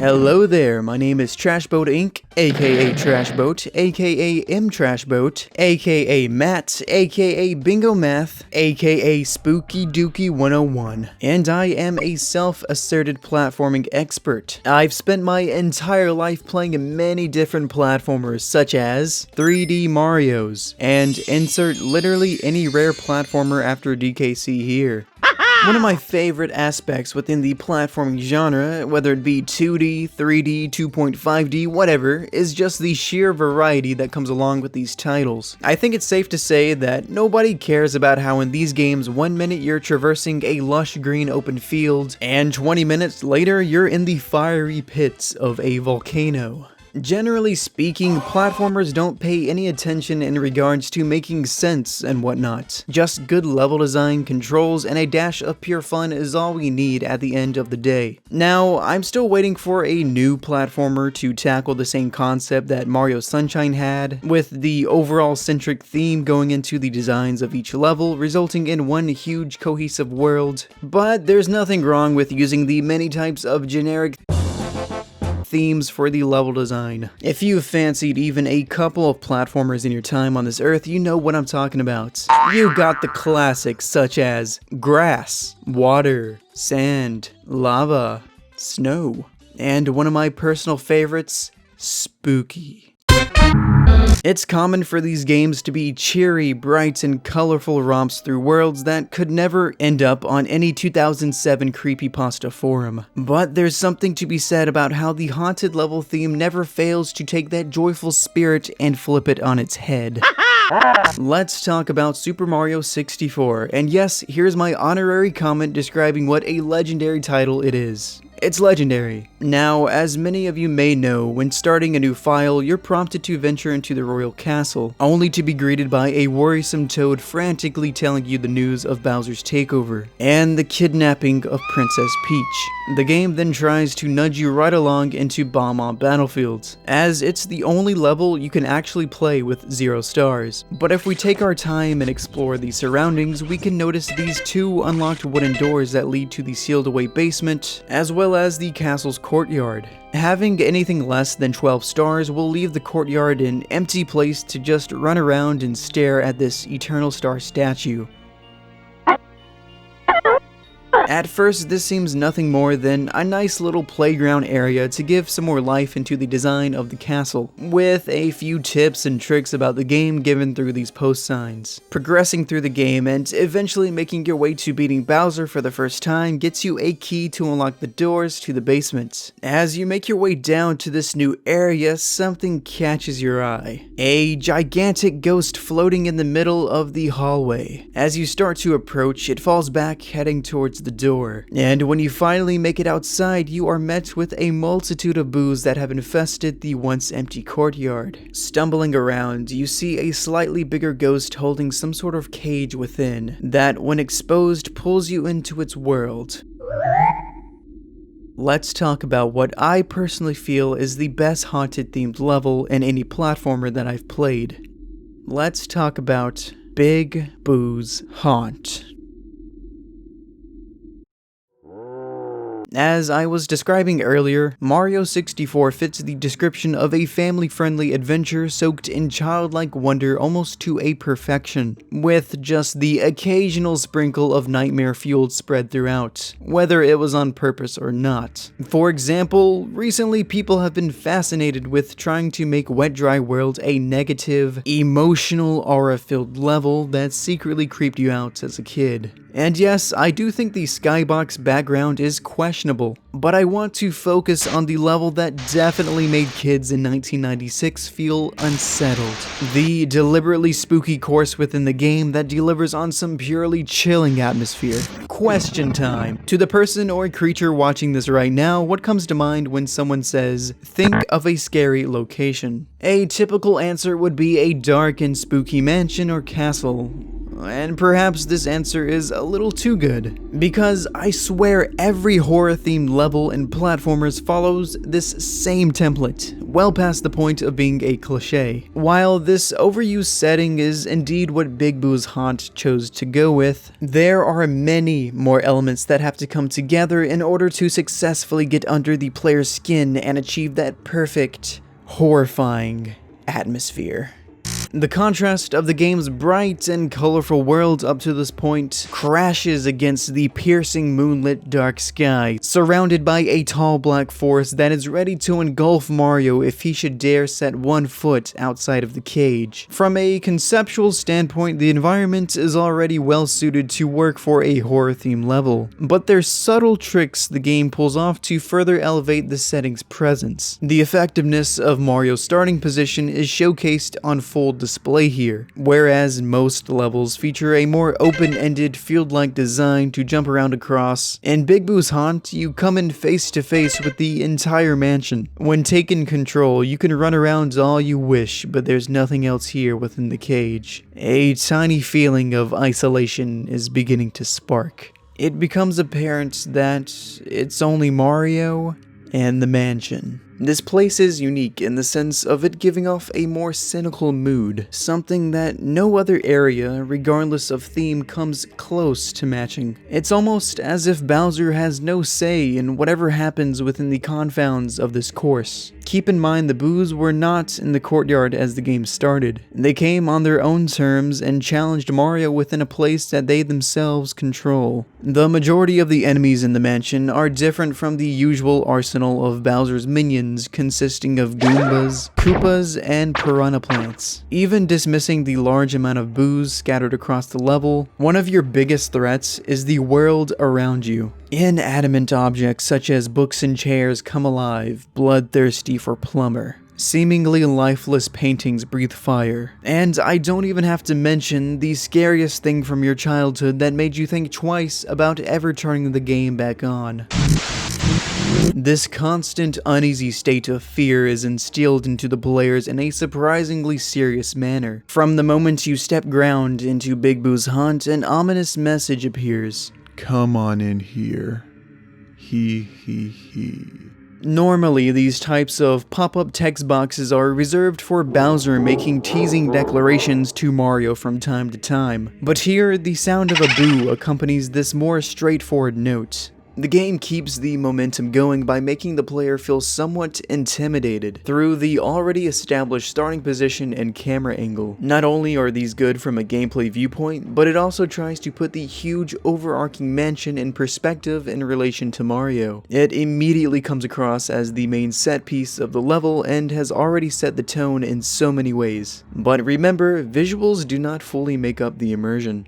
Hello there, my name is Trashboat Inc., aka Trashboat, aka mTrashboat, aka Matt, aka Bingo Math, aka Spooky Dookie 101, and I am a self-asserted platforming expert. I've spent my entire life playing many different platformers such as 3D Marios, and insert literally any rare platformer after DKC here. One of my favorite aspects within the platforming genre, whether it be 2D, 3D, 2.5D, whatever, is just the sheer variety that comes along with these titles. I think it's safe to say that nobody cares about how in these games 1 minute you're traversing a lush green open field, and 20 minutes later you're in the fiery pits of a volcano. Generally speaking, platformers don't pay any attention in regards to making sense and whatnot. Just good level design, controls, and a dash of pure fun is all we need at the end of the day. Now, I'm still waiting for a new platformer to tackle the same concept that Mario Sunshine had, with the overall centric theme going into the designs of each level, resulting in one huge cohesive world. But there's nothing wrong with using the many types of generic themes for the level design. If you've fancied even a couple of platformers in your time on this earth, you know what I'm talking about. You got the classics such as grass, water, sand, lava, snow, and one of my personal favorites, spooky. It's common for these games to be cheery, bright, and colorful romps through worlds that could never end up on any 2007 creepypasta forum. But there's something to be said about how the haunted level theme never fails to take that joyful spirit and flip it on its head. Let's talk about Super Mario 64, and yes, here's my honorary comment describing what a legendary title it is. It's legendary. Now, as many of you may know, when starting a new file, you're prompted to venture into the royal castle, only to be greeted by a worrisome toad frantically telling you the news of Bowser's takeover, and the kidnapping of Princess Peach. The game then tries to nudge you right along into Bomb Battlefields, as it's the only level you can actually play with 0 stars. But if we take our time and explore the surroundings, we can notice these 2 unlocked wooden doors that lead to the sealed away basement, as well as the castle's courtyard. Having anything less than 12 stars will leave the courtyard an empty place to just run around and stare at this Eternal Star statue. At first, this seems nothing more than a nice little playground area to give some more life into the design of the castle, with a few tips and tricks about the game given through these post signs. Progressing through the game and eventually making your way to beating Bowser for the first time gets you a key to unlock the doors to the basement. As you make your way down to this new area, something catches your eye. A gigantic ghost floating in the middle of the hallway. As you start to approach, it falls back, heading towards the door, and when you finally make it outside, you are met with a multitude of boos that have infested the once empty courtyard. Stumbling around, you see a slightly bigger ghost holding some sort of cage within, that when exposed pulls you into its world. Let's talk about what I personally feel is the best haunted themed level in any platformer that I've played. Let's talk about Big Boo's Haunt. As I was describing earlier, Mario 64 fits the description of a family-friendly adventure soaked in childlike wonder almost to a perfection, with just the occasional sprinkle of nightmare fuel spread throughout, whether it was on purpose or not. For example, recently people have been fascinated with trying to make Wet Dry World a negative, emotional, aura-filled level that secretly creeped you out as a kid. And yes, I do think the skybox background is questionable, but I want to focus on the level that definitely made kids in 1996 feel unsettled. The deliberately spooky course within the game that delivers on some purely chilling atmosphere. Question time. To the person or creature watching this right now, what comes to mind when someone says, think of a scary location? A typical answer would be a dark and spooky mansion or castle. And perhaps this answer is a little too good, because I swear every horror-themed level in platformers follows this same template, well past the point of being a cliche. While this overused setting is indeed what Big Boo's Haunt chose to go with, there are many more elements that have to come together in order to successfully get under the player's skin and achieve that perfect, horrifying atmosphere. The contrast of the game's bright and colorful world up to this point crashes against the piercing moonlit dark sky, surrounded by a tall black forest that is ready to engulf Mario if he should dare set one foot outside of the cage. From a conceptual standpoint, the environment is already well suited to work for a horror-themed level, but there's subtle tricks the game pulls off to further elevate the setting's presence. The effectiveness of Mario's starting position is showcased on full display here, whereas most levels feature a more open-ended field-like design to jump around across. In Big Boo's Haunt, you come in face to face with the entire mansion. When taken control, you can run around all you wish, but there's nothing else here within the cage. A tiny feeling of isolation is beginning to spark. It becomes apparent that it's only Mario and the mansion. This place is unique in the sense of it giving off a more cynical mood, something that no other area, regardless of theme, comes close to matching. It's almost as if Bowser has no say in whatever happens within the confounds of this course. Keep in mind the Boos were not in the courtyard as the game started. They came on their own terms and challenged Mario within a place that they themselves control. The majority of the enemies in the mansion are different from the usual arsenal of Bowser's minions, consisting of Goombas, Koopas, and Piranha Plants. Even dismissing the large amount of Boos scattered across the level, one of your biggest threats is the world around you. Inanimate objects such as books and chairs come alive, bloodthirsty for Plumber. Seemingly lifeless paintings breathe fire. And I don't even have to mention the scariest thing from your childhood that made you think twice about ever turning the game back on. This constant, uneasy state of fear is instilled into the players in a surprisingly serious manner. From the moment you step ground into Big Boo's Haunt, an ominous message appears. Come on in here. He. Normally, these types of pop-up text boxes are reserved for Bowser making teasing declarations to Mario from time to time. But here, the sound of a boo accompanies this more straightforward note. The game keeps the momentum going by making the player feel somewhat intimidated through the already established starting position and camera angle. Not only are these good from a gameplay viewpoint, but it also tries to put the huge overarching mansion in perspective in relation to Mario. It immediately comes across as the main set piece of the level and has already set the tone in so many ways. But remember, visuals do not fully make up the immersion.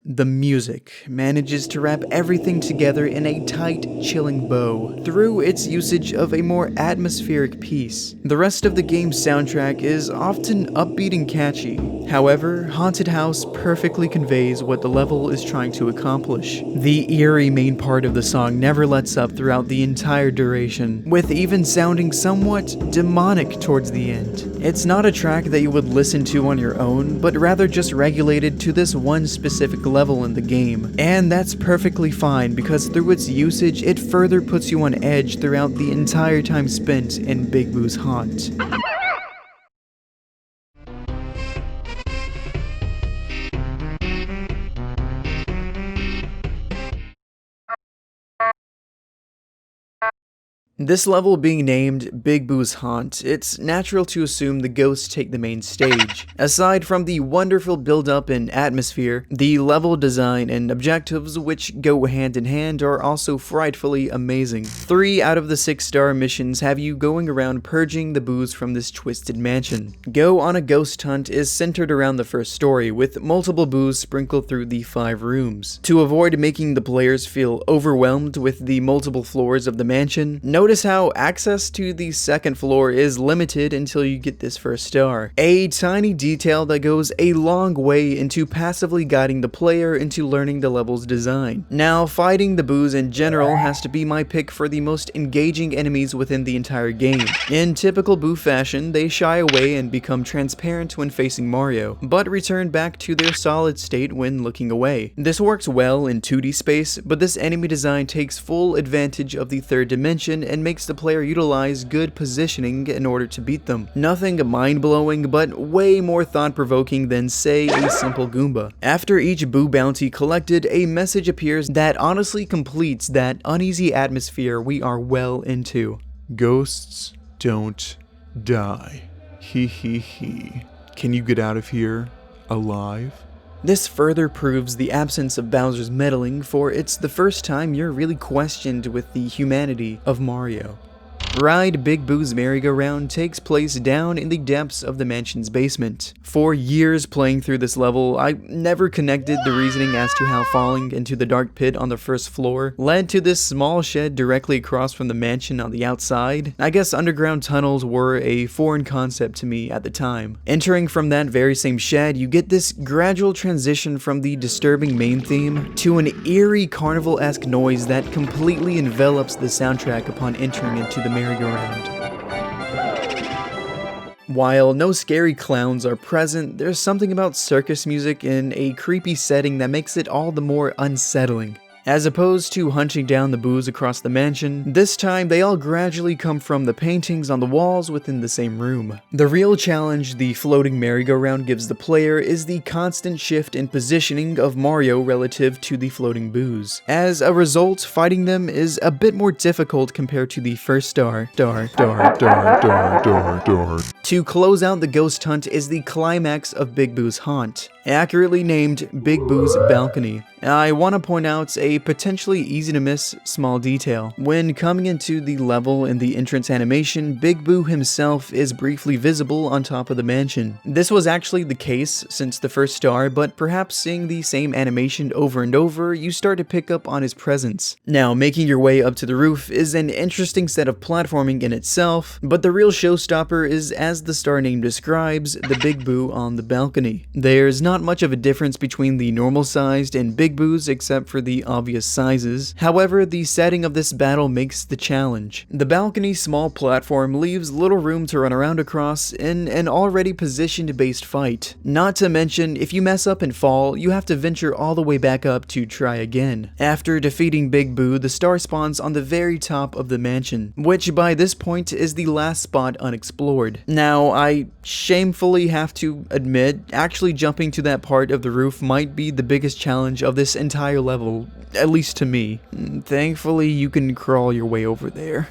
The music manages to wrap everything together in a tight, chilling bow through its usage of a more atmospheric piece. The rest of the game's soundtrack is often upbeat and catchy. However, Haunted House perfectly conveys what the level is trying to accomplish. The eerie main part of the song never lets up throughout the entire duration, with even sounding somewhat demonic towards the end. It's not a track that you would listen to on your own, but rather just regulated to this one specific level in the game. And that's perfectly fine because through its usage, it further puts you on edge throughout the entire time spent in Big Boo's Haunt. This level being named Big Boo's Haunt, it's natural to assume the ghosts take the main stage. Aside from the wonderful build-up and atmosphere, the level design and objectives, which go hand in hand, are also frightfully amazing. 3 out of the 6-star missions have you going around purging the Boos from this twisted mansion. Go on a Ghost Hunt is centered around the first story, with multiple Boos sprinkled through the 5 rooms. To avoid making the players feel overwhelmed with the multiple floors of the mansion, notice Notice how access to the second floor is limited until you get this first star. A tiny detail that goes a long way into passively guiding the player into learning the level's design. Now, fighting the boos in general has to be my pick for the most engaging enemies within the entire game. In typical boo fashion, they shy away and become transparent when facing Mario, but return back to their solid state when looking away. This works well in 2D space, but this enemy design takes full advantage of the third dimension and makes the player utilize good positioning in order to beat them. Nothing mind-blowing, but way more thought-provoking than, say, a simple Goomba. After each boo bounty collected, a message appears that honestly completes that uneasy atmosphere we are well into. Ghosts don't die. Hee hee hee. Can you get out of here alive? This further proves the absence of Bowser's meddling, for it's the first time you're really questioned with the humanity of Mario. Ride Big Boo's merry-go-round takes place down in the depths of the mansion's basement. For years playing through this level, I never connected the reasoning as to how falling into the dark pit on the first floor led to this small shed directly across from the mansion on the outside. I guess underground tunnels were a foreign concept to me at the time. Entering from that very same shed, you get this gradual transition from the disturbing main theme to an eerie carnival-esque noise that completely envelops the soundtrack upon entering into the merry-go-round. While no scary clowns are present, there's something about circus music in a creepy setting that makes it all the more unsettling. As opposed to hunting down the boos across the mansion, this time they all gradually come from the paintings on the walls within the same room. The real challenge the floating merry-go-round gives the player is the constant shift in positioning of Mario relative to the floating boos. As a result, fighting them is a bit more difficult compared to the first star. To close out the ghost hunt is the climax of Big Boo's haunt, accurately named Big Boo's balcony. I want to point out a potentially easy to miss small detail. When coming into the level in the entrance animation, Big Boo himself is briefly visible on top of the mansion. This was actually the case since the first star, but perhaps seeing the same animation over and over, you start to pick up on his presence. Now, making your way up to the roof is an interesting set of platforming in itself, but the real showstopper is, as the star name describes, the Big Boo on the balcony. There's not much of a difference between the normal sized and Big Boos except for the obvious sizes. However, the setting of this battle makes the challenge. The balcony's small platform leaves little room to run around across in an already positioned based fight. Not to mention, if you mess up and fall, you have to venture all the way back up to try again. After defeating Big Boo, the star spawns on the very top of the mansion, which by this point is the last spot unexplored. Now, I shamefully have to admit, actually jumping to that part of the roof might be the biggest challenge of this entire level, at least to me. Thankfully, you can crawl your way over there.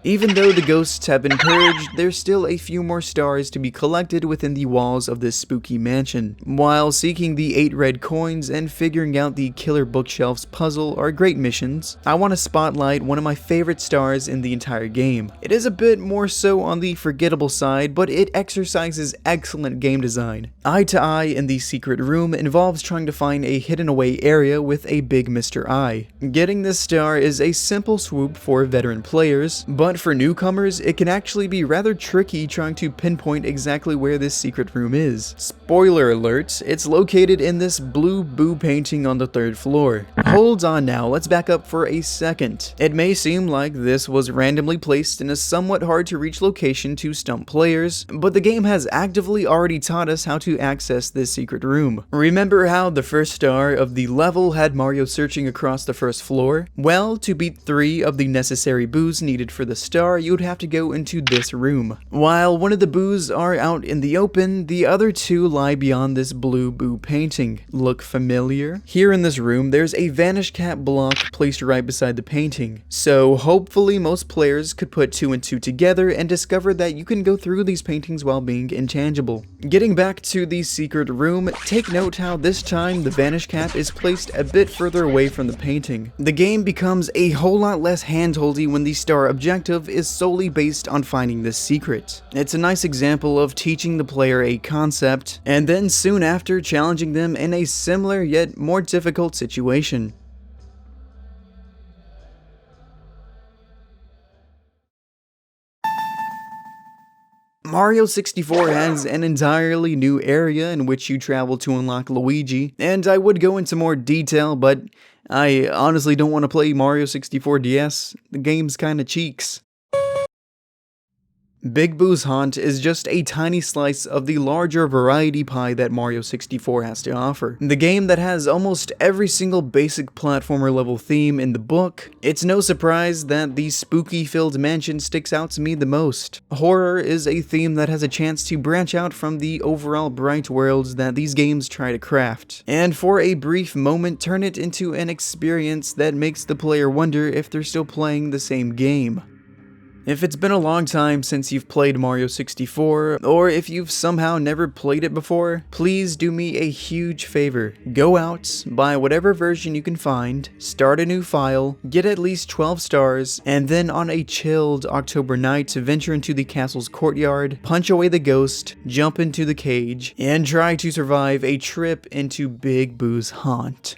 Even though the ghosts have been purged, there's still a few more stars to be collected within the walls of this spooky mansion. While seeking the 8 red coins and figuring out the killer bookshelves puzzle are great missions, I want to spotlight one of my favorite stars in the entire game. It is a bit more so on the forgettable side, but it exercises excellent game design. Eye to Eye in the secret room involves trying to find a hidden away area with a big Mr. Eye. Getting this star is a simple swoop for veteran players, but for newcomers, it can actually be rather tricky trying to pinpoint exactly where this secret room is. Spoiler alert, it's located in this blue boo painting on the 3rd floor. Hold on now, let's back up for a second. It may seem like this was randomly placed in a somewhat hard to reach location to stump players, but the game has actively already taught us how to access this secret room. Remember how the first star of the level had Mario searching across the 1st floor? Well, to beat 3 of the necessary boos needed for the star, you would have to go into this room. While one of the boos are out in the open, the other 2 lie beyond this blue boo painting. Look familiar? Here in this room, there's a Vanish Cat block placed right beside the painting. So hopefully most players could put 2 and 2 together and discover that you can go through these paintings while being intangible. Getting back to the secret room, take note how this time the Vanish Cap is placed a bit further away from the painting. The game becomes a whole lot less handholdy when the star objective is solely based on finding this secret. It's a nice example of teaching the player a concept, and then soon after challenging them in a similar yet more difficult situation. Mario 64 has an entirely new area in which you travel to unlock Luigi, and I would go into more detail, but I honestly don't want to play Mario 64 DS. The game's kinda cheeks. Big Boo's Haunt is just a tiny slice of the larger variety pie that Mario 64 has to offer. The game that has almost every single basic platformer level theme in the book, it's no surprise that the spooky-filled mansion sticks out to me the most. Horror is a theme that has a chance to branch out from the overall bright worlds that these games try to craft, and for a brief moment turn it into an experience that makes the player wonder if they're still playing the same game. If it's been a long time since you've played Mario 64, or if you've somehow never played it before, please do me a huge favor. Go out, buy whatever version you can find, start a new file, get at least 12 stars, and then on a chilled October night venture into the castle's courtyard, punch away the ghost, jump into the cage, and try to survive a trip into Big Boo's Haunt.